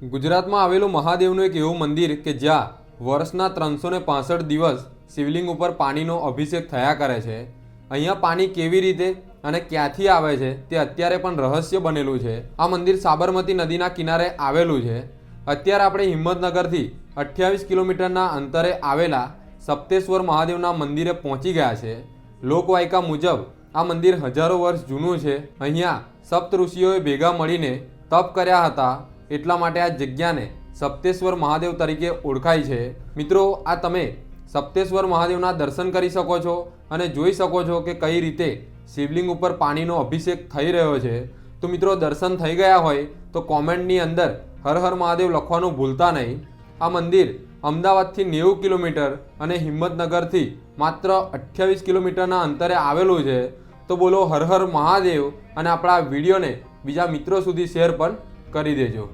ગુજરાતમાં આવેલું મહાદેવનું એક એવું મંદિર કે જ્યાં વર્ષના 365 દિવસ શિવલિંગ ઉપર પાણીનો અભિષેક થયા કરે છે। અહીંયા પાણી કેવી રીતે અને ક્યાંથી આવે છે તે અત્યારે પણ રહસ્ય બનેલું છે। આ મંદિર સાબરમતી નદીના કિનારે આવેલું છે। અત્યારે આપણે હિંમતનગરથી 28 કિલોમીટરના અંતરે આવેલા સપ્તેશ્વર મહાદેવના મંદિરે પહોંચી ગયા છે। લોકવાયકા મુજબ આ મંદિર હજારો વર્ષ જૂનું છે। અહીંયા સપ્ત ઋષિઓએ ભેગા મળીને તપ કર્યા હતા, એટલા માટે આ જગ્યાને સપ્તેશ્વર મહાદેવ તરીકે ઓળખાય છે। મિત્રો, આ તમે સપ્તેશ્વર મહાદેવના દર્શન કરી શકો છો અને જોઈ શકો છો કે કઈ રીતે શિવલિંગ ઉપર પાણીનો અભિષેક થઈ રહ્યો છે। તો મિત્રો, દર્શન થઈ ગયા હોય તો કોમેન્ટની અંદર હર હર મહાદેવ લખવાનું ભૂલતા નહીં। આ મંદિર અમદાવાદથી 90 કિલોમીટર અને હિંમતનગરથી માત્ર 28 કિલોમીટરના અંતરે આવેલું છે। તો બોલો હર હર મહાદેવ, અને આપણા વિડીયોને બીજા મિત્રો સુધી શેર પણ કરી દેજો।